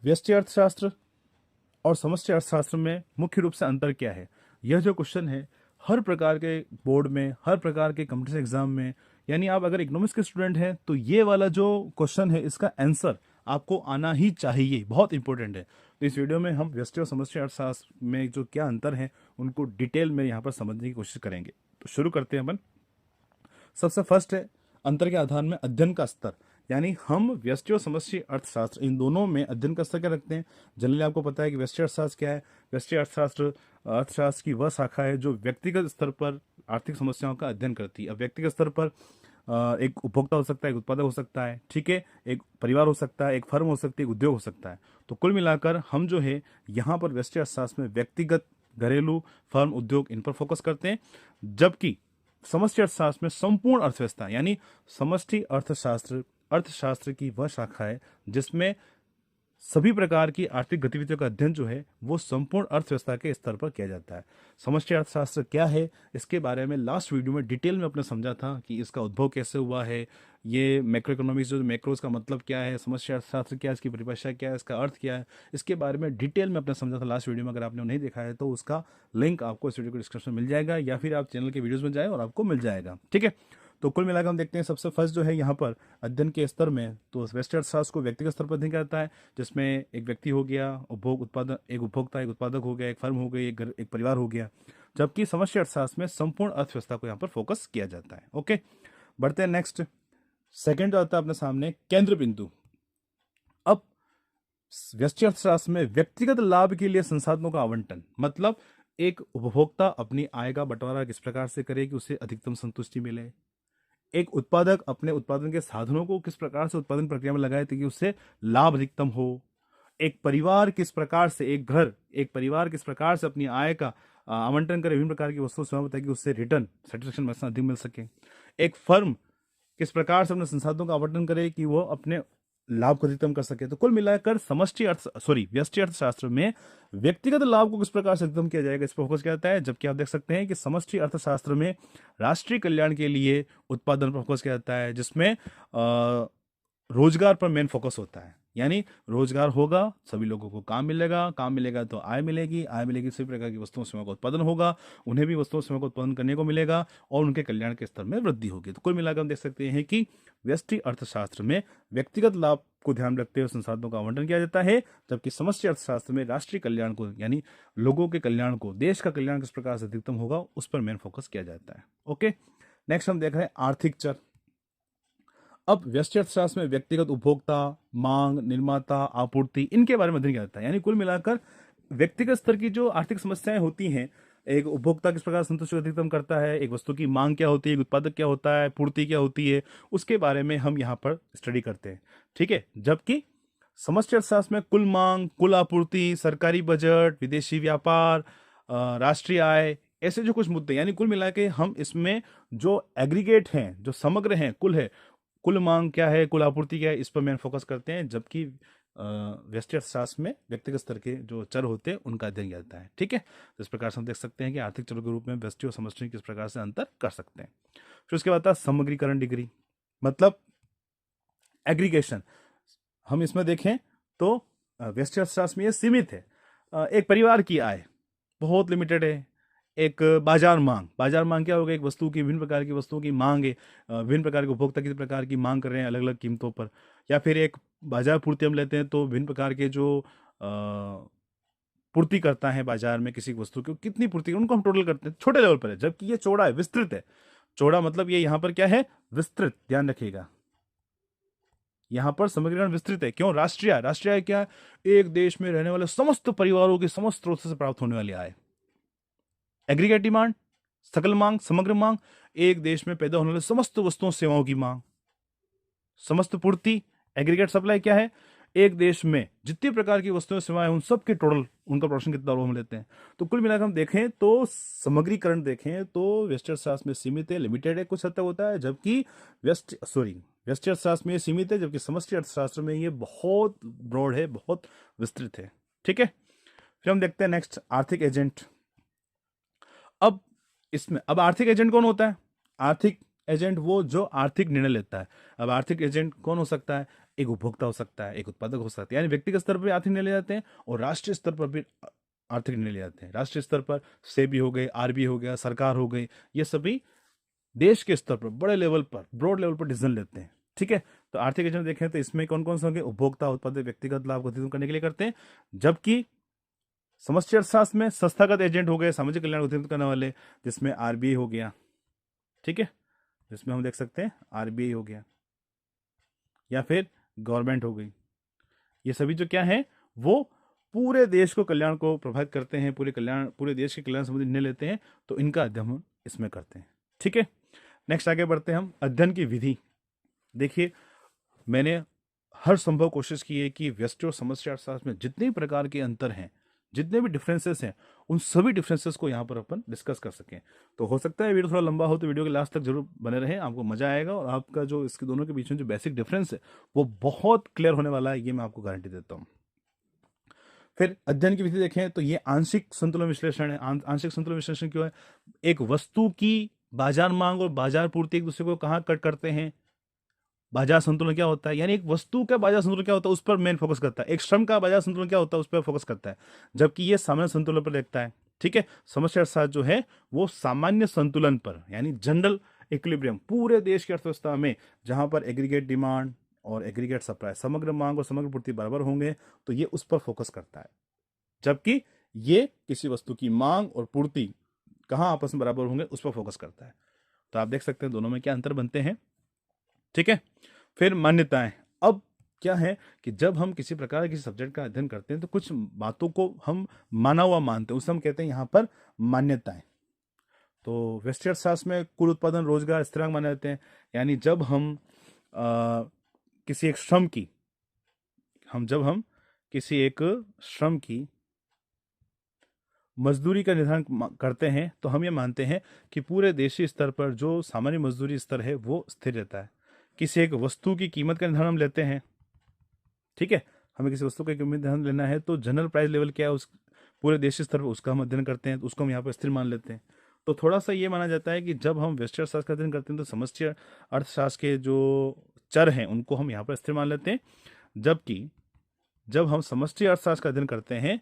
व्यष्टि अर्थशास्त्र और समष्टि अर्थशास्त्र में मुख्य रूप से अंतर क्या है? यह जो क्वेश्चन है हर प्रकार के बोर्ड में, हर प्रकार के कॉम्पिटिशन एग्जाम में, यानी आप अगर इकोनॉमिक्स के स्टूडेंट हैं तो ये वाला जो क्वेश्चन है इसका आंसर आपको आना ही चाहिए, बहुत इंपॉर्टेंट है। तो इस वीडियो में हम व्यष्टि और समष्टि अर्थशास्त्र में जो क्या अंतर है उनको डिटेल में यहाँ पर समझने की कोशिश करेंगे। तो शुरू करते हैं अपन। सबसे फर्स्ट है अंतर के आधार में अध्ययन का स्तर, यानी हम व्यष्टि और समष्टि अर्थशास्त्र इन दोनों में अध्ययन का स्तर क्या रखते हैं। जनरली आपको पता है कि व्यष्टि अर्थशास्त्र क्या है। व्यष्टि अर्थशास्त्र की वह शाखा है जो व्यक्तिगत स्तर पर आर्थिक समस्याओं का अध्ययन करती है। अब व्यक्तिगत स्तर पर एक उपभोक्ता हो सकता है, एक उत्पादक हो सकता है, ठीक है, एक परिवार हो सकता है, एक फर्म हो सकती है, एक उद्योग हो सकता है। तो कुल मिलाकर हम जो है यहाँ पर व्यष्टि अर्थशास्त्र में व्यक्तिगत, घरेलू, फर्म, उद्योग इन पर फोकस करते हैं, जबकि समष्टि अर्थशास्त्र में संपूर्ण अर्थव्यवस्था, यानी समष्टि अर्थशास्त्र की वह शाखा है जिसमें सभी प्रकार की आर्थिक गतिविधियों का अध्ययन जो है वो संपूर्ण अर्थव्यवस्था के स्तर पर किया जाता है। समष्टि अर्थशास्त्र क्या है इसके बारे में लास्ट वीडियो में डिटेल में अपने समझा था कि इसका उद्भव कैसे हुआ है, ये मैक्रो इकोनॉमिक्स जो मैक्रोस का मतलब क्या है, समष्टि अर्थशास्त्र क्या है, इसकी परिभाषा क्या है, इसका अर्थ क्या है, इसके बारे में डिटेल में अपने समझा था लास्ट वीडियो में। अगर आपने नहीं देखा है तो उसका लिंक आपको इस वीडियो को डिस्क्रिप्शन में मिल जाएगा, या फिर आप चैनल के वीडियोज में जाए और आपको मिल जाएगा, ठीक है। तो कुल मिलाकर हम देखते हैं सबसे फर्स्ट जो है यहाँ पर अध्ययन के स्तर में, तो व्यष्टि अर्थशास्त्र को व्यक्तिगत स्तर पर अध्ययन करता है, जिसमें एक व्यक्ति हो गया, एक उपभोक्ता, एक उत्पादक हो गया, एक फर्म हो गई, एक परिवार हो गया, जबकि समष्टि अर्थशास्त्र में संपूर्ण अर्थव्यवस्था को यहाँ पर फोकस किया जाता है। ओके, बढ़ते हैं नेक्स्ट। सेकेंड जो आता है अपने सामने केंद्र बिंदु। अब व्यष्टि अर्थशास्त्र में व्यक्तिगत लाभ के लिए संसाधनों का आवंटन, मतलब एक उपभोक्ता अपनी आय का बंटवारा किस प्रकार से करे कि उसे अधिकतम संतुष्टि मिले, एक उत्पादक अपने उत्पादन के साधनों को किस प्रकार से उत्पादन प्रक्रिया में लगाए ताकि उससे लाभ अधिकतम हो, एक परिवार किस प्रकार से, एक परिवार किस प्रकार से अपनी आय का आवंटन करे विभिन्न प्रकार की वस्तुओं सेवाओं ताकि उससे रिटर्न सेटिस्फेक्शन अधिक मिल सके, एक फर्म किस प्रकार से अपने संसाधनों का आवंटन करे कि वो अपने लाभ को अधिकतम कर सके। तो कुल मिलाकर व्यष्टि अर्थशास्त्र में व्यक्तिगत लाभ को किस प्रकार से अधिकतम किया जाएगा इस पर फोकस किया जाता है, जबकि आप देख सकते हैं कि समष्टि अर्थशास्त्र में राष्ट्रीय कल्याण के लिए उत्पादन पर फोकस किया जाता है, जिसमें रोजगार पर मेन फोकस होता है, यानी रोजगार होगा सभी लोगों को काम मिलेगा, काम मिलेगा तो आय मिलेगी, आय मिलेगी सभी प्रकार की वस्तुओं सेवाओं का उत्पादन होगा, उन्हें भी वस्तुओं सेवाओं का उत्पादन करने को मिलेगा और उनके कल्याण के स्तर में वृद्धि होगी। तो कुल मिलाकर हम देख सकते हैं कि व्यष्टि अर्थशास्त्र में व्यक्तिगत लाभ को ध्यान रखते हुए संसाधनों का आवंटन किया जाता है, जबकि समष्टि अर्थशास्त्र में राष्ट्रीय कल्याण को, यानी लोगों के कल्याण को, देश का कल्याण किस प्रकार से अधिकतम होगा उस पर मेन फोकस किया जाता है। ओके, नेक्स्ट हम देख रहे हैं आर्थिक चर। अब व्यष्टि अर्थशास्त्र में व्यक्तिगत उपभोक्ता, मांग, निर्माता, आपूर्ति, इनके बारे में अध्ययन किया जाता है, यानी कुल मिलाकर व्यक्तिगत स्तर की जो आर्थिक समस्याएं होती हैं, एक उपभोक्ता किस प्रकार संतुष्टि अधिकतम करता है, एक वस्तु की मांग क्या होती है, उत्पादक क्या होता है, पूर्ति क्या होती है, उसके बारे में हम यहाँ पर स्टडी करते हैं, ठीक है। जबकि समष्टि अर्थशास्त्र में कुल मांग, कुल आपूर्ति, सरकारी बजट, विदेशी व्यापार, राष्ट्रीय आय, ऐसे जो कुछ मुद्दे, यानी कुल मिला के हम इसमें जो एग्रीगेट हैं, जो समग्र हैं, कुल मांग क्या है, कुल आपूर्ति क्या है, इस पर मेन फोकस करते हैं, जबकि व्यष्टि अर्थशास्त्र में व्यक्तिगत स्तर के जो चर होते हैं उनका अध्ययन किया जाता है, ठीक है। तो इस प्रकार से हम देख सकते हैं कि आर्थिक चरों के रूप में व्यष्टि और समष्टि किस प्रकार से अंतर कर सकते हैं। फिर उसके बाद समग्रीकरण डिग्री, मतलब एग्रीगेशन। हम इसमें देखें तो व्यष्टि अर्थशास्त्र में ये सीमित है, एक परिवार की आय बहुत लिमिटेड है, एक बाजार मांग क्या होगा, एक वस्तु की, विभिन्न प्रकार की वस्तुओं की मांग है, विभिन्न प्रकार के उपभोक्ता किसी प्रकार की मांग कर रहे हैं अलग अलग कीमतों पर, या फिर एक बाजार पूर्ति हम लेते हैं तो विभिन्न प्रकार के जो पूर्ति करता है बाजार में किसी वस्तु की कितनी पूर्ति उनको हम टोटल करते हैं, छोटे लेवल पर है, जबकि ये चौड़ा है, विस्तृत है। चौड़ा मतलब ये यहाँ पर क्या है, विस्तृत, ध्यान रखिएगा, यहाँ पर समग्रीकरण विस्तृत है। क्यों? राष्ट्रीय आय क्या है, एक देश में रहने वाले समस्त परिवारों की समस्त स्रोतों से प्राप्त होने वाली आय। एग्रीगेट डिमांड, सकल मांग, समग्र मांग, एक देश में पैदा होने वाले समस्त वस्तुओं सेवाओं की मांग। समस्त पूर्ति, एग्रीगेट सप्लाई क्या है, एक देश में जितनी प्रकार की वस्तुएं सेवाएं उन सब के टोटल उनका प्रोडक्शन कितना हम लेते हैं। तो कुल मिलाकर हम देखें तो समग्रीकरण देखें तो व्यष्टि अर्थशास्त्र में सीमित है, लिमिटेड है, कुछ हद तक होता है, जबकि व्यष्टि अर्थशास्त्र में ये सीमित है, जबकि समष्टि अर्थशास्त्र में ये बहुत ब्रॉड है, बहुत विस्तृत है, ठीक है। फिर हम देखते हैं नेक्स्ट आर्थिक एजेंट। अब आर्थिक एजेंट कौन होता है? आर्थिक एजेंट वो जो आर्थिक निर्णय लेता है। अब आर्थिक एजेंट कौन हो सकता है? एक उपभोक्ता हो सकता है, एक उत्पादक हो सकता है। यानी व्यक्तिगत स्तर पर भी आर्थिक निर्णय लिए जाते हैं और राष्ट्रीय स्तर पर भी आर्थिक निर्णय लिए जाते हैं। राष्ट्रीय स्तर पर सेबी हो गई, आरबीआई हो गया, सरकार हो गई, ये सभी देश के स्तर पर बड़े लेवल पर, ब्रॉड लेवल पर डिसीजन लेते हैं। ठीक है, तो आर्थिक एजेंट देखें तो इसमें कौन कौन से होंगे? उपभोक्ता, उत्पादक, व्यक्तिगत लाभ को अधिकतम करने के लिए करते हैं। जबकि समष्टि अर्थशास्त्र में संस्थागत एजेंट हो गए, सामाजिक कल्याण को अधिकतम करने वाले, जिसमें आरबीआई हो गया। ठीक है, जिसमें हम देख सकते हैं आरबीआई हो गया या फिर गवर्नमेंट हो गई। ये सभी जो क्या है, वो पूरे देश को कल्याण को प्रभावित करते हैं, पूरे देश के कल्याण संबंधी निर्णय लेते हैं। तो इनका अध्ययन हम इसमें करते हैं। ठीक है, नेक्स्ट आगे बढ़ते हैं हम। अध्ययन की विधि। देखिए, मैंने हर संभव कोशिश की है कि व्यष्टि और समष्टि अर्थशास्त्र में जितने भी प्रकार के अंतर हैं, जितने भी डिफरेंसेस हैं, उन सभी डिफरेंसेस को यहाँ पर अपन डिस्कस कर सकें। तो हो सकता है वीडियो थोड़ा लंबा हो, तो वीडियो के लास्ट तक जरूर बने रहें, आपको मजा आएगा और आपका जो इसके दोनों के बीच में जो बेसिक डिफरेंस है वो बहुत क्लियर होने वाला है, ये मैं आपको गारंटी देता हूँ। फिर अध्ययन की विधि देखें तो ये आंशिक संतुलन विश्लेषण है। आंशिक संतुलन विश्लेषण क्यों है? एक वस्तु की बाजार मांग और बाजार पूर्ति एक दूसरे को कहाँ कट करते हैं? बाजार संतुलन क्या होता है, यानी एक वस्तु का बाजार संतुलन क्या होता है उस पर मेन फोकस करता है। एक श्रम का बाजार संतुलन क्या होता है उस पर फोकस करता है, जबकि ये सामान्य संतुलन पर देखता है। ठीक है, समष्टि अर्थशास्त्र जो है वो सामान्य संतुलन पर, यानी जनरल इक्विलिब्रियम, पूरे देश की अर्थव्यवस्था में जहां पर एग्रीगेट डिमांड और एग्रीगेट सप्लाई, समग्र मांग और समग्र पूर्ति बराबर होंगे, तो ये उस पर फोकस करता है। जबकि ये किसी वस्तु की मांग और पूर्ति कहाँ आपस में बराबर होंगे उस पर फोकस करता है। तो आप देख सकते हैं दोनों में क्या अंतर बनते हैं। ठीक है, फिर मान्यताएं। अब क्या है कि जब हम किसी प्रकार किसी सब्जेक्ट का अध्ययन करते हैं तो कुछ बातों को हम माना हुआ मानते हैं, उसे हम कहते हैं यहाँ पर मान्यताएं। तो व्यष्टि अर्थशास्त्र में कुल उत्पादन, रोजगार, स्थिरांक माने जाते हैं। यानी जब हम किसी एक श्रम की किसी एक श्रम की मजदूरी का निर्धारण करते हैं तो हम ये मानते हैं कि पूरे देशी स्तर पर जो सामान्य मजदूरी स्तर है वो स्थिर रहता है। किसी एक वस्तु की कीमत का निर्धारण हम लेते हैं। ठीक है, हमें किसी वस्तु का कीमत निर्धारण लेना है तो जनरल प्राइस लेवल क्या है उस पूरे देश स्तर पर, उसका हम अध्ययन करते हैं, तो उसको हम यहाँ पर स्थिर मान लेते हैं। तो थोड़ा सा ये माना जाता है कि जब हम व्यष्टि अर्थशास्त्र का अध्ययन करते हैं तो समष्टि अर्थशास्त्र के जो चर हैं उनको हम यहाँ पर स्थिर मान लेते हैं। जबकि जब हम समष्टि अर्थशास्त्र का अध्ययन करते हैं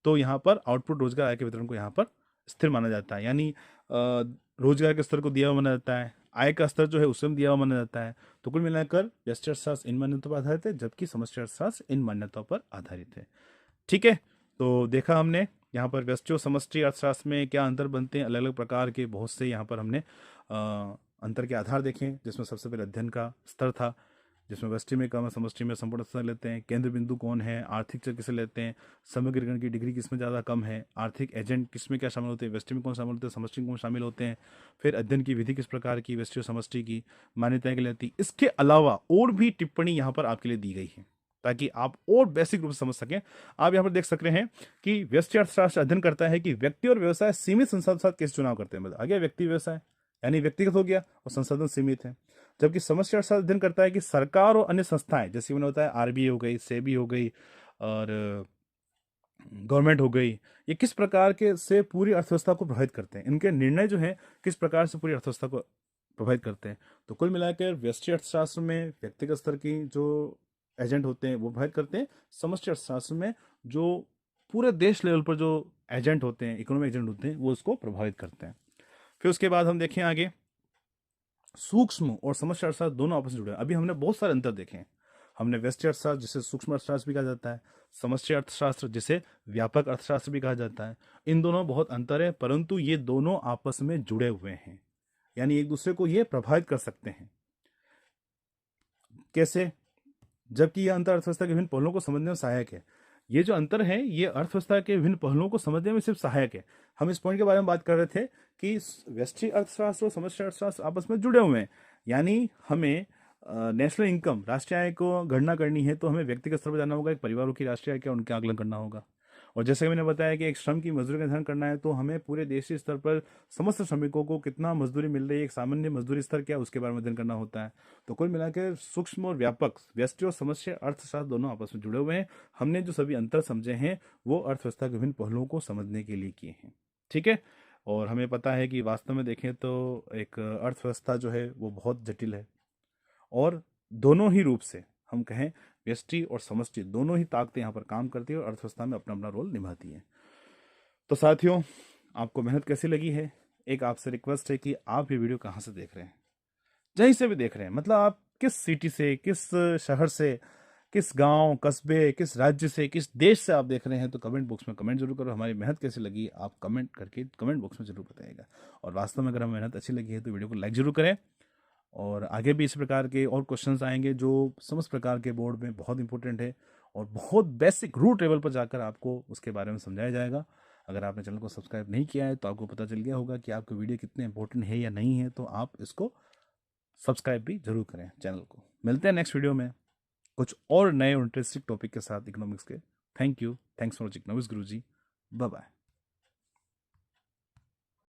तो यहाँ पर आउटपुट, रोजगार, आय के वितरण को यहाँ पर स्थिर माना जाता है। यानी रोजगार के स्तर को दिया हुआ माना जाता है, आय का स्तर जो है उसमें दिया हुआ माना जाता है। तो कुल मिलाकर व्यष्टि अर्थशास्त्र इन मान्यताओं पर आधारित है, जबकि समष्टि अर्थशास्त्र इन मान्यताओं पर आधारित है। ठीक है, तो देखा हमने यहाँ पर व्यष्टि और समष्टि अर्थशास्त्र में क्या अंतर बनते हैं, अलग अलग प्रकार के बहुत से यहाँ पर हमने अंतर के आधार देखे, जिसमें सबसे पहले अध्ययन का स्तर था, जिसमें व्यष्टि में कम है, समष्टि में संपूर्ण स्तर लेते हैं, केंद्र बिंदु कौन है, आर्थिक चर किसे लेते हैं, समग्रीकरण की डिग्री किसमें ज़्यादा कम है, आर्थिक एजेंट किसमें क्या शामिल होते हैं, व्यष्टि में कौन शामिल होते हैं, समष्टि में कौन शामिल होते हैं। फिर अध्ययन की विधि किस प्रकार की व्यष्टि और समष्टि की मान्यताएं लेती। इसके अलावा और भी टिप्पणी यहाँ पर आपके लिए दी गई है ताकि आप और बेसिक रूप से समझ सकें। आप यहाँ पर देख सक रहे हैं कि व्यष्टि अर्थशास्त्र अध्ययन करता है कि व्यक्ति और व्यवसाय सीमित संसाधन के साथ कैसे चुनाव करते हैं। मतलब आगे व्यक्ति व्यवसाय यानी व्यक्तिगत हो गया और संसाधन सीमित है। जबकि समष्टि अर्थशास्त्र अध्ययन करता है कि सरकार और अन्य संस्थाएं, जैसे मैंने बताया आरबीआई हो गई, सेबी हो गई और गवर्नमेंट हो गई, ये किस प्रकार के से पूरी अर्थव्यवस्था को प्रभावित करते हैं, इनके निर्णय जो है किस प्रकार से पूरी अर्थव्यवस्था को प्रभावित करते हैं। तो कुल मिलाकर व्यष्टि अर्थशास्त्र में व्यक्तिगत स्तर की जो एजेंट होते हैं वो प्रभावित करते हैं। समष्टि अर्थशास्त्र में जो पूरे देश लेवल पर जो एजेंट होते हैं, इकोनॉमिक एजेंट होते हैं, वो उसको प्रभावित करते हैं। फिर उसके बाद हम देखें आगे, सूक्ष्म और समष्टि अर्थशास्त्र दोनों आपस में जुड़े हैं। अभी हमने बहुत सारे अंतर देखे हैं। हमने व्यष्टि अर्थशास्त्र जिसे सूक्ष्म अर्थशास्त्र भी कहा जाता है, समष्टि अर्थशास्त्र जिसे व्यापक अर्थशास्त्र भी कहा जाता है। इन दोनों बहुत अंतर है, परंतु ये दोनों आपस में जुड़े हुए हैं, यानी एक दूसरे को ये प्रभावित कर सकते हैं। कैसे? जबकि यह अंतर अर्थव्यवस्था के विभिन्न पहलुओं को समझने में सहायक है। ये जो अंतर है ये अर्थव्यवस्था के विभिन्न पहलुओं को समझने में सिर्फ सहायक है। हम इस पॉइंट के बारे में बात कर रहे थे कि व्यष्टि अर्थशास्त्र और समष्टि अर्थशास्त्र आपस में जुड़े हुए हैं। यानी हमें नेशनल इनकम, राष्ट्रीय आय को गणना करनी है तो हमें व्यक्तिगत स्तर पर जाना होगा, एक परिवारों की राष्ट्रीय आय क्या उनका आकलन करना होगा। और जैसे मैंने बताया कि एक श्रम की मजदूरी का निर्धारण करना है तो हमें पूरे देशीय स्तर पर समस्त श्रमिकों को कितना मजदूरी मिल रही है, एक सामान्य मजदूरी स्तर क्या, उसके बारे में अध्ययन करना होता है। तो कुल मिलाकर सूक्ष्म और व्यापक, व्यष्टि और समष्टि अर्थशास्त्र दोनों आपस में जुड़े हुए हैं। हमने जो सभी अंतर समझे हैं वो अर्थव्यवस्था के विभिन्न पहलुओं को समझने के लिए किए हैं। ठीक है, और हमें पता है कि वास्तव में देखें तो एक अर्थव्यवस्था जो है वो बहुत जटिल है और दोनों ही रूप से हम कहें व्यष्टि और समष्टि दोनों ही ताकतें यहाँ पर काम करती है और अर्थव्यवस्था में अपना अपना रोल निभाती है। तो साथियों, आपको मेहनत कैसी लगी है? एक आपसे रिक्वेस्ट है कि आप ये वीडियो कहाँ से देख रहे हैं, जहीं से भी देख रहे हैं, मतलब आप किस सिटी से, किस शहर से, किस गांव, कस्बे, किस राज्य से, किस देश से आप देख रहे हैं, तो कमेंट बॉक्स में कमेंट जरूर करो। हमारी मेहनत कैसी लगी आप कमेंट करके कमेंट बॉक्स में जरूर बताइएगा। और वास्तव में अगर हमें मेहनत अच्छी लगी है तो वीडियो को लाइक जरूर करें। और आगे भी इस प्रकार के और क्वेश्चंस आएंगे जो समस्त प्रकार के बोर्ड में बहुत इंपॉर्टेंट है और बहुत बेसिक रूट लेवल पर जाकर आपको उसके बारे में समझाया जाएगा। अगर आपने चैनल को सब्सक्राइब नहीं किया है तो आपको पता चल गया होगा कि आपको वीडियो कितने इंपॉर्टेंट है या नहीं है, तो आप इसको सब्सक्राइब भी जरूर करें चैनल को। मिलते हैं नेक्स्ट वीडियो में कुछ और नए और इंटरेस्टिंग टॉपिक के साथ इकोनॉमिक्स के। Thank you, thanks for watching Economics Guruji. Bye bye.